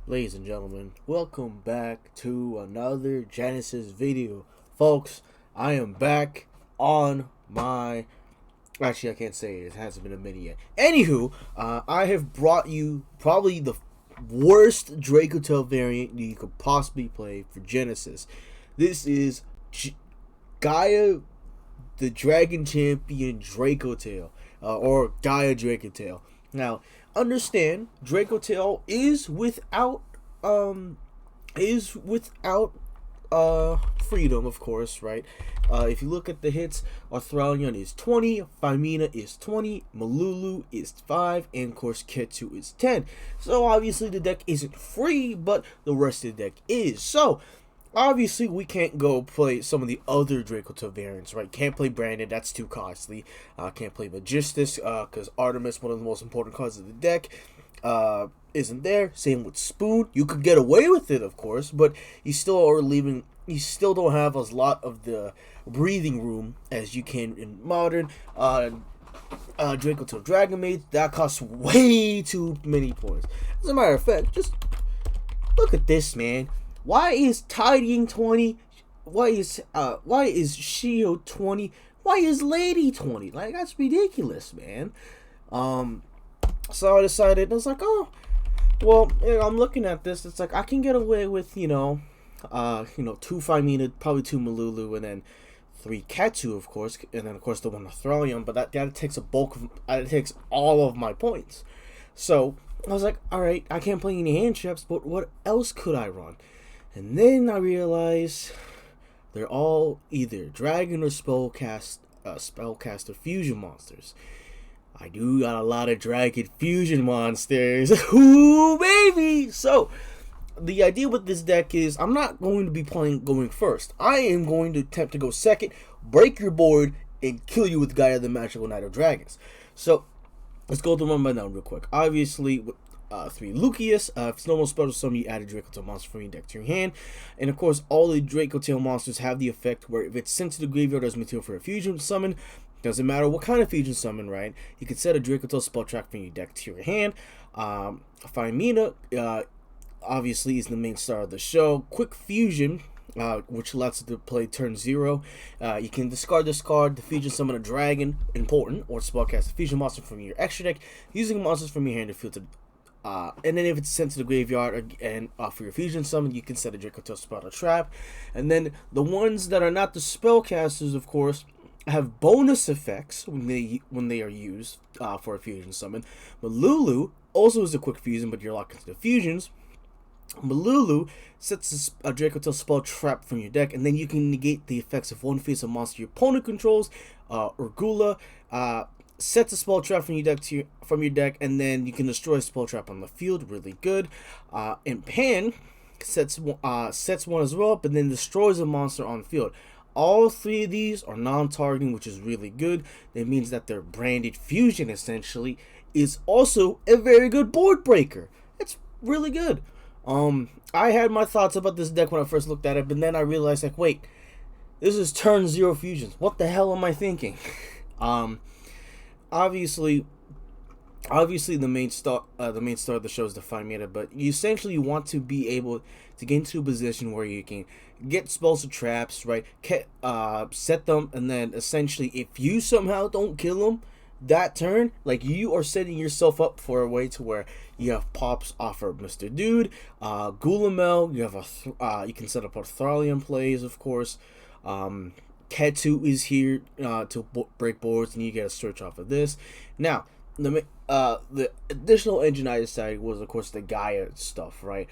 Ladies and gentlemen, welcome back to another Genesys video. Folks, I am back on my... Actually, I can't say it. It hasn't been a minute yet. Anywho, I have brought you probably the worst Dracotail variant you could possibly play for Genesys. This is Gaia, the Dragon Champion Dracotail, or Gaia Dracotail. Now, understand, Dracotail is without freedom, of course, right? If you look at the hits, Arthalion is 20, Faimena is 20, Mululu is 5, and of course Ketu is 10. So obviously the deck isn't free, but the rest of the deck is. So obviously we can't go play some of the other Dracotail variants, right? Can't play Brandon, that's too costly. Can't play Magistus, because Artemis, one of the most important cards of the deck, isn't there. Same with Spoon. You could get away with it, of course, but you still are leaving. You still don't have a lot of the breathing room as you can in modern. Dracotail Dragon Maid, that costs way too many points. As a matter of fact, just look at this, man. Why is Tidying 20? Why is Shio 20? Why is Lady 20? Like, that's ridiculous, man. So I decided, I was like, oh, well, I'm looking at this. It's like I can get away with, 2 Faimena, probably 2 Mululu, and then 3 Ketu, of course, and then of course the one Arthalion. But that takes it takes all of my points. So I was like, all right, I can't play any hand traps, but what else could I run? And then I realized they're all either dragon or spellcaster fusion monsters. I do got a lot of dragon fusion monsters. Ooh, baby! So, the idea with this deck is I'm not going to be going first. I am going to attempt to go second, break your board, and kill you with Gaia the Magical Knight of Dragons. So, let's go through one by one real quick. Obviously, 3 Lukias. If it's normal special summon, you add a Dracotail monster from your deck to your hand. And of course, all the Dracotail monsters have the effect where if it's sent to the graveyard as material for a fusion summon, doesn't matter what kind of fusion summon, right? You can set a Dracotail spell track from your deck to your hand. Faimena, obviously, is the main star of the show. Quick fusion, which allows you to play turn 0. You can discard this card to fusion summon a dragon, important, or spellcast a fusion monster from your extra deck, using monsters from your hand to field to. And then if it's sent to the graveyard and for your fusion summon, you can set a Dracotail spell to trap. And then the ones that are not the spellcasters, of course, have bonus effects when they are used for a fusion summon. Mululu also is a quick fusion, but you're locked into the fusions. Mululu sets a Dracotail spell trap from your deck, and then you can negate the effects of one face of monster your opponent controls. Urgula sets a spell trap from your deck, and then you can destroy a spell trap on the field. Really good. And Pan sets one as well, but then destroys a monster on the field. All 3 of these are non-targeting, which is really good. That means that their branded fusion, essentially, is also a very good board breaker. It's really good. I had my thoughts about this deck when I first looked at it, but then I realized, like, wait, this is turn 0 fusions. What the hell am I thinking? Obviously the main star of the show is the Faimena, but you essentially want to be able to get into a position where you can get spells or traps, right? Set them, and then essentially if you somehow don't kill them that turn, like, you are setting yourself up for a way to where you have pops off of Mr. Dude, Gulamel, you have you can set up Arthalion plays, of course. Ketu is here to break boards, and you get a search off of this. Now, the additional engine I decided was, of course, the Gaia stuff, right?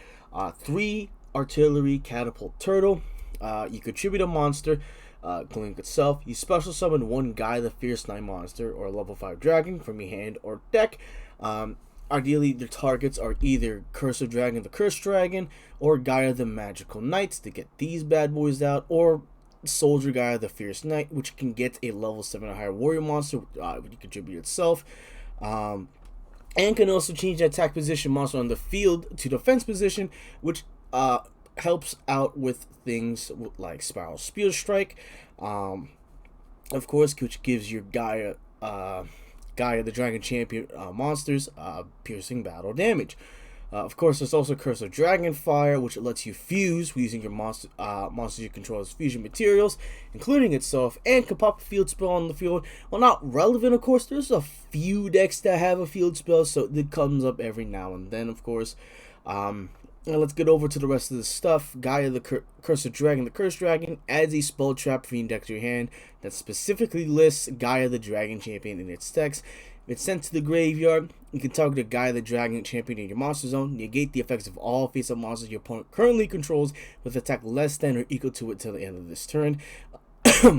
3 artillery catapult turtle. You contribute a monster, including itself. You special summon 1 Gaia the Fierce Knight monster or a level 5 dragon from your hand or deck. Ideally, the targets are either Curse of Dragon the Cursed Dragon or Gaia the Magical Knights to get these bad boys out, or Soldier Gaia the Fierce Knight, which can get a level 7 or higher warrior monster, when you contribute itself. And can also change the attack position monster on the field to defense position, which helps out with things like Spiral Spear Strike, of course, which gives your Gaia the Dragon Champion monsters piercing battle damage. Of course, there's also Curse of Dragonfire, which lets you fuse using your monsters you control as fusion materials, including itself, and can pop a field spell on the field. Well, not relevant, of course. There's a few decks that have a field spell, so it comes up every now and then, of course. Now let's get over to the rest of the stuff. Gaia, the Curse of Dragon, the Cursed Dragon, adds a spell trap for your deck to your hand that specifically lists Gaia, the Dragon Champion in its text. If it's sent to the graveyard, you can target a Gaia, the Dragon Champion in your monster zone. Negate the effects of all face-up monsters your opponent currently controls with attack less than or equal to it till the end of this turn.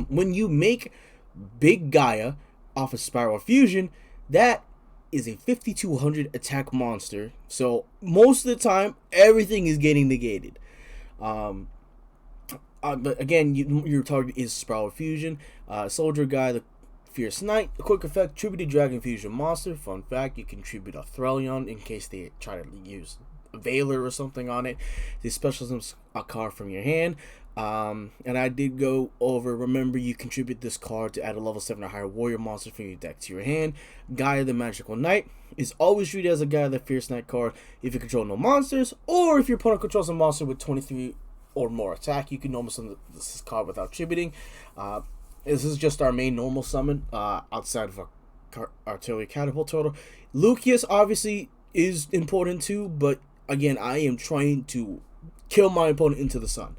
When you make Big Gaia off of Spiral Fusion, that is a 5200 attack monster. So most of the time, everything is getting negated. But again, your target is Spiral Fusion. Soldier Guy, the Fierce Knight, a quick effect, tributed Dragon Fusion monster. Fun fact, you can tribute Arthalion in case they try to use a Veiler or something on it. They specials a card from your hand. And I did go over, remember you contribute this card to add a level 7 or higher warrior monster from your deck to your hand. Gaia the Magical Knight is always treated as a Gaia the Fierce Knight card if you control no monsters, or if your opponent controls a monster with 23 or more attack, you can normal summon this card without tributing. This is just our main normal summon outside of our artillery catapult total. Lukias obviously is important too, but again, I am trying to kill my opponent into the sun.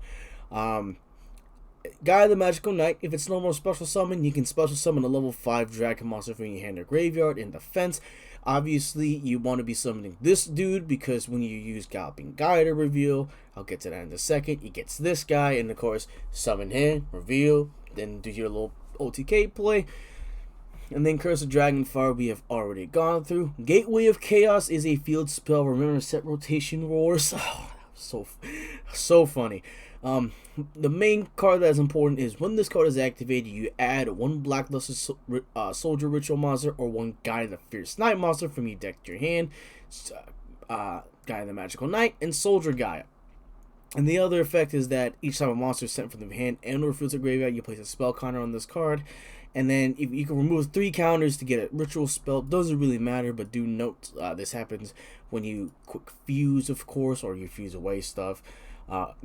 Gaia the Magical Knight, if it's normal special summon, you can special summon a level 5 dragon monster from your hand or graveyard in defense. Obviously, you want to be summoning this dude because when you use Galloping Gaia to reveal, I'll get to that in a second, it gets this guy, and of course, summon him, reveal, then do your little OTK play. And then Curse of Dragonfire we have already gone through. Gateway of Chaos is a field spell. Remember set rotation roars? Oh, so funny. The main card that is important is when this card is activated, you add one Blackluster Soldier Ritual monster or one Gaia the Fierce Knight monster from your deck to your hand. Gaia the Magical Knight and Soldier Gaia. And the other effect is that each time a monster is sent from the hand and or field to graveyard, you place a spell counter on this card. And then if you can remove 3 counters to get a ritual spell. Doesn't really matter, but do note this happens when you quick fuse, of course, or you fuse away stuff.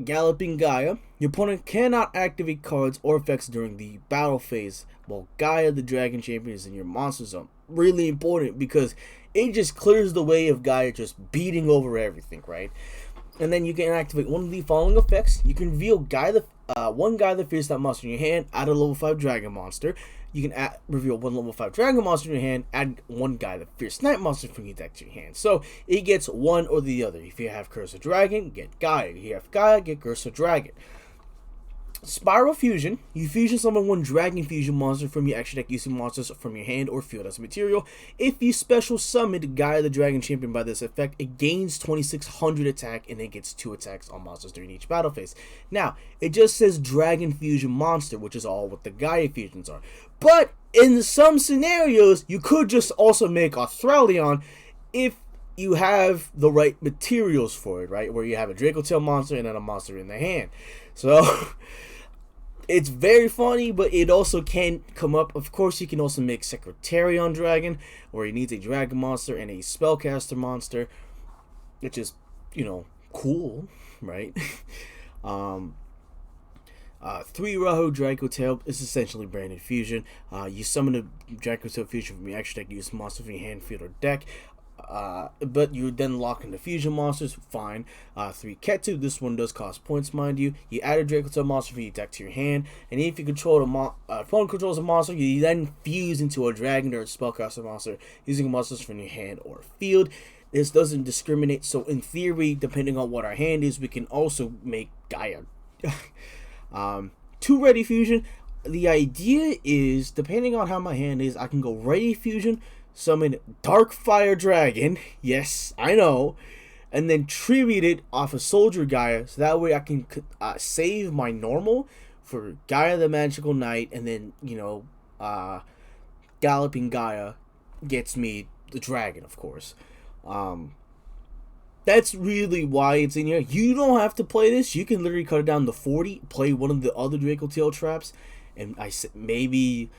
Galloping Gaia. Your opponent cannot activate cards or effects during the battle phase while Gaia the Dragon Champion is in your monster zone. Really important because it just clears the way of Gaia just beating over everything, right? And then you can activate one of the following effects. You can reveal one Gaia the Fierce Knight monster in your hand, add a level 5 dragon monster. You can reveal one level 5 dragon monster in your hand, add one Gaia the Fierce Knight monster from your deck to your hand. So it gets one or the other. If you have Curse of Dragon, get Gaia. If you have Gaia, get Curse of Dragon. Spiral Fusion. You fusion summon one Dragon Fusion monster from your extra deck using monsters from your hand or field as material. If you special summon Gaia the Dragon Champion by this effect, it gains 2600 attack and it gets 2 attacks on monsters during each battle phase. Now, it just says Dragon Fusion monster, which is all what the Gaia fusions are. But in some scenarios, you could just also make Arthalion if you have the right materials for it, right? Where you have a Dracotail monster and then a monster in the hand. So it's very funny, but it also can come up. Of course, you can also make Secreterion Dragon, where he needs a dragon monster and a spellcaster monster, which is, you know, cool, right? 3 Rahu Dracotail is essentially branded fusion. You summon a Dracotail fusion from your extra deck, use monster from your hand, field, or deck. But you then lock into fusion monsters, fine. 3 Ketu, this one does cost points, mind you. You add a Dracotail monster from your deck to your hand, and if you control opponent controls a monster, you then fuse into a dragon or a spellcaster monster using monsters from your hand or field. This doesn't discriminate, so in theory, depending on what our hand is, we can also make Gaia. 2 Ready Fusion. The idea is, depending on how my hand is, I can go Ready Fusion, summon Darkfire Dragon, yes, I know, and then tribute it off of Soldier Gaia, so that way I can save my normal for Gaia the Magical Knight, and then, you know, Galloping Gaia gets me the dragon, of course. That's really why it's in here. You don't have to play this. You can literally cut it down to 40, play one of the other Dracotail traps, and I said maybe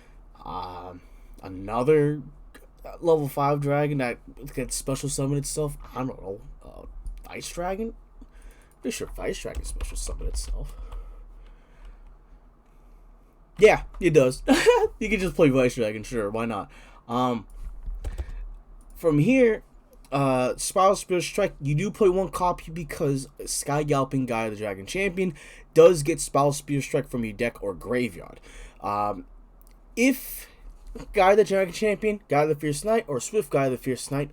another level 5 dragon that can special summon itself. I don't know. Ice Dragon? Pretty sure Ice Dragon special summon itself. Yeah, it does. You can just play Ice Dragon, sure, why not? From here, Spiral Spirit Strike, you do play one copy because Sky Galloping Gaia, the Dragon Champion, does get Spiral Spirit Strike from your deck or graveyard. If Gaia the Dragon Champion, Gaia the Fierce Knight, or Swift Gaia the Fierce Knight,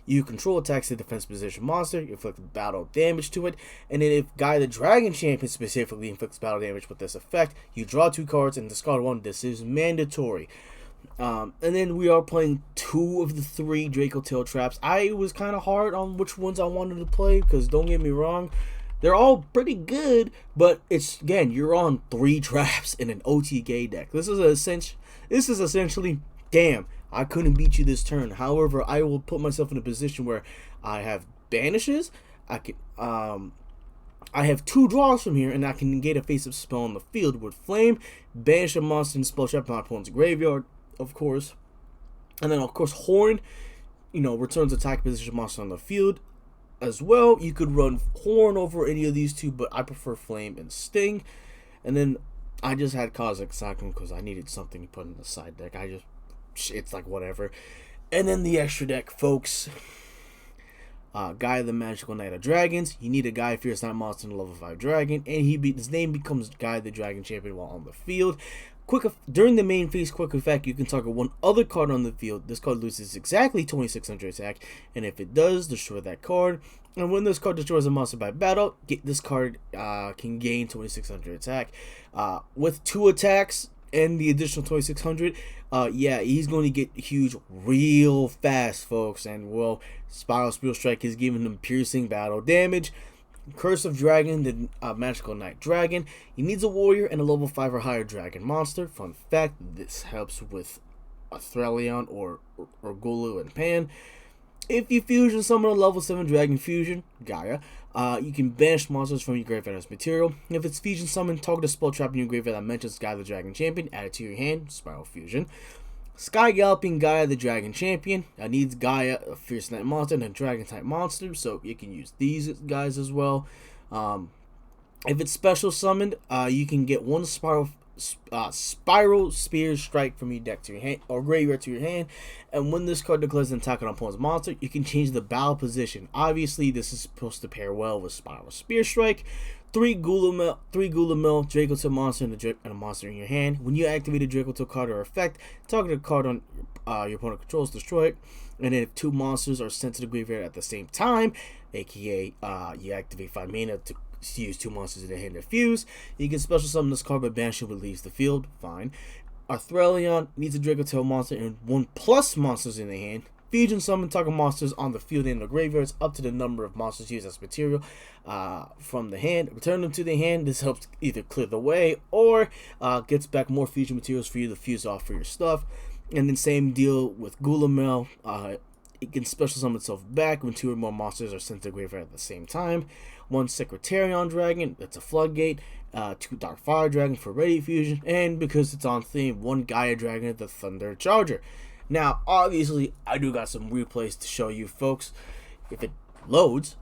you control attacks the defense position monster, you inflict battle damage to it, and then if Gaia the Dragon Champion specifically inflicts battle damage with this effect, you draw 2 cards and discard 1. This is mandatory. And then we are playing 2 of the 3 Dracotail traps. I was kind of hard on which ones I wanted to play, because don't get me wrong, they're all pretty good, but it's, again, you're on 3 traps in an OTK deck. This is essentially, damn, I couldn't beat you this turn. However, I will put myself in a position where I have banishes. I have 2 draws from here, and I can negate a face-up spell on the field with Flame, banish a monster and spell trap my opponent's graveyard, of course. And then, of course, Horn, returns attack position monster on the field as well. You could run Horn over any of these 2, but I prefer Flame and Sting. And then I just had Cosmic Cyclone because I needed something to put in the side deck. It's like whatever. And then the extra deck, folks. Gaia the Magical Knight of Dragons. You need a Gaia Fierce Knight monster and a level 5 dragon, and his name becomes Gaia the Dragon Champion while on the field. During the main phase quick effect, you can target 1 other card on the field. This card loses exactly 2600 attack, and if it does, destroy that card. And when this card destroys a monster by battle, this card can gain 2600 attack. With 2 attacks and the additional 2600, yeah, he's going to get huge real fast, folks. And, well, Spiral Spirit Strike is giving him piercing battle damage. Curse of Dragon, the Magical Knight Dragon. He needs a warrior and a level 5 or higher dragon monster. Fun fact, this helps with Arthalion or Urgula and Pan. If you fusion summon a level 7 Dragon Fusion, Gaia, you can banish monsters from your graveyard as material. If it's fusion summon, target a spell trap in your graveyard that mentions Gaia the Dragon Champion, add it to your hand, Spiral Fusion. Sky Galloping Gaia the Dragon Champion needs Gaia, a Fierce Knight monster, and a Dragon type monster, so you can use these guys as well. If it's special summoned, you can get 1 Spiral Spear Strike from your deck to your hand or graveyard to your hand, and when this card declares an attack on an opponent's monster, you can change the battle position. Obviously, this is supposed to pair well with Spiral Spear Strike. 3 Gulamel, Dracotail monster, and a monster in your hand. When you activate a Dracotail card or effect, target a card on your opponent controls, destroy it. And then if 2 monsters are sent to the graveyard at the same time, aka you activate Faimena to use 2 monsters in the hand to fuse, you can special summon this card by banishing what leaves the field. Fine. Arthalion needs a Dracotail monster and 1+ monsters in the hand. Fusion summon target monsters on the field and the graveyards up to the number of monsters used as material from the hand. Return them to the hand. This helps either clear the way or gets back more fusion materials for you to fuse off for your stuff. And then same deal with Gulamel. It can special summon itself back when 2 or more monsters are sent to the graveyard at the same time. 1 Secreterion Dragon, that's a floodgate. 2 Darkfire Dragon for ready fusion. And because it's on theme, 1 Gaia Dragon, the Thunder Charger. Now, obviously, I do got some replays to show you, folks. If it loads.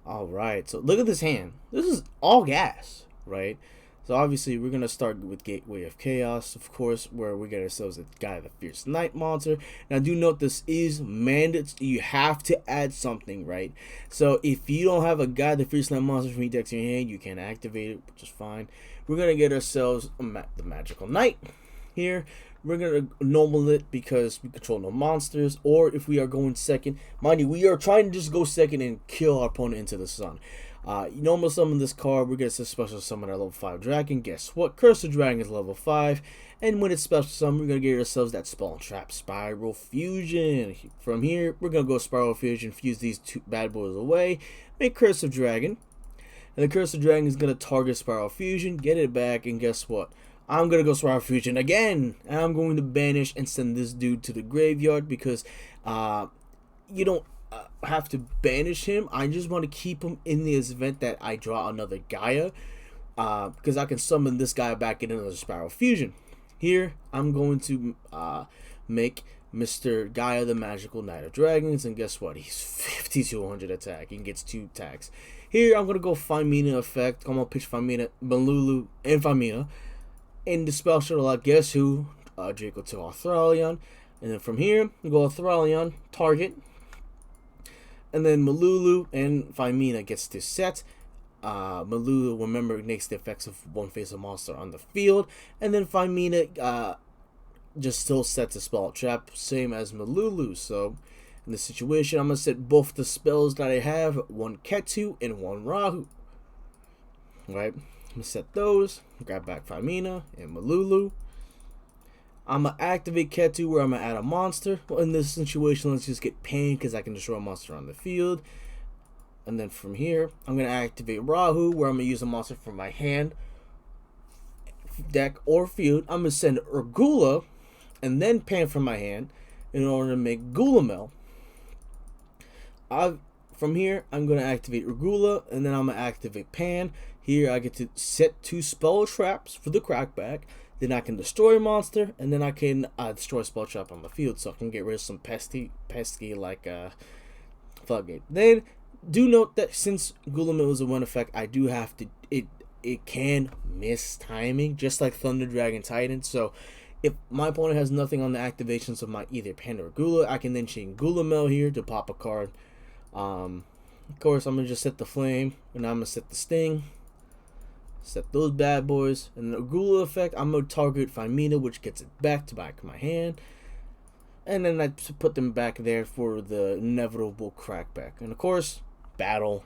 Alright, so look at this hand. This is all gas, right? So obviously, we're going to start with Gateway of Chaos, of course, where we get ourselves a Gaia the Fierce Knight monster. Now, do note this is mandatory. You have to add something, right? So if you don't have a Gaia the Fierce Knight monster from your deck to your hand, you can activate it, which is fine. We're going to get ourselves the Magical Knight. Here, we're going to normal it because we control no monsters, or if we are going second, mind you, we are trying to just go second and kill our opponent into the sun. Normal summon this card, we're going to special summon our level 5 dragon. Guess what? Curse of Dragon is level 5, and when it's special summon, we're going to get ourselves that Spawn Trap Spiral Fusion. From here, we're going to go Spiral Fusion, fuse these 2 bad boys away, make Curse of Dragon, and the Curse of Dragon is going to target Spiral Fusion, get it back, and guess what? I'm going to go Spiral Fusion again. And I'm going to banish and send this dude to the graveyard because you don't have to banish him. I just want to keep him in the event that I draw another Gaia because I can summon this guy back in another Spiral Fusion. Here, I'm going to make Mr. Gaia the Magical Knight of Dragons, and guess what? He's 5200 attack. He gets 2 attacks. Here, I'm going to go Faimena effect. I'm going to pitch Faimena, Mululu, and Faimena. In the spell shuttle, guess who? Dracotail Arthalion. And then from here, we go Arthalion, target. And then Mululu and Faimena gets to set. Mululu, remember, makes the effects of one face of monster on the field. And then Faimena just still sets a spell trap, same as Mululu. So, in this situation, I'm going to set both the spells that I have, one Ketu and one Rahu. Right? I'm going to set those, grab back Faimena and Mululu. I'm going to activate Ketu where I'm going to add a monster. Well, in this situation, let's just get Pan because I can destroy a monster on the field. And then from here, I'm going to activate Rahu where I'm going to use a monster from my hand, deck, or field. I'm going to send Urgula and then Pan from my hand in order to make Gulamel. From here, I'm going to activate Urgula and then I'm going to activate Pan. Here, I get to set 2 spell traps for the crackback. Then I can destroy a monster, and then I can destroy a spell trap on the field, so I can get rid of some pesky like Floodgate. Then, do note that since Gulamel is a 1 effect, I do have to, it can miss timing, just like Thunder Dragon Titan. So, if my opponent has nothing on the activations of my either Pan or Urgula, I can then chain Gulamel here to pop a card. Of course, I'm going to just set the Flame, and I'm going to set the Sting. Set those bad boys, and the Urgula effect, I'm going to target Faimena, which gets it back to back of my hand. And then I put them back there for the inevitable crackback. And of course, battle.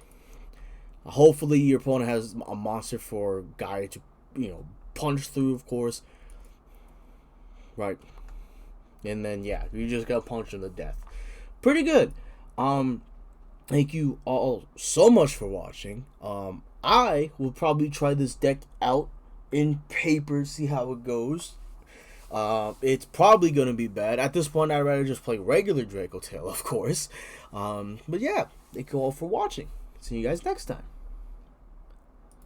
Hopefully your opponent has a monster for Gaia to, punch through, of course. Right. And then, yeah, you just got to punch them to death. Pretty good. Thank you all so much for watching. I will probably try this deck out in paper, see how it goes. It's probably going to be bad. At this point, I'd rather just play regular Dracotail, of course. But yeah, thank you all for watching. See you guys next time.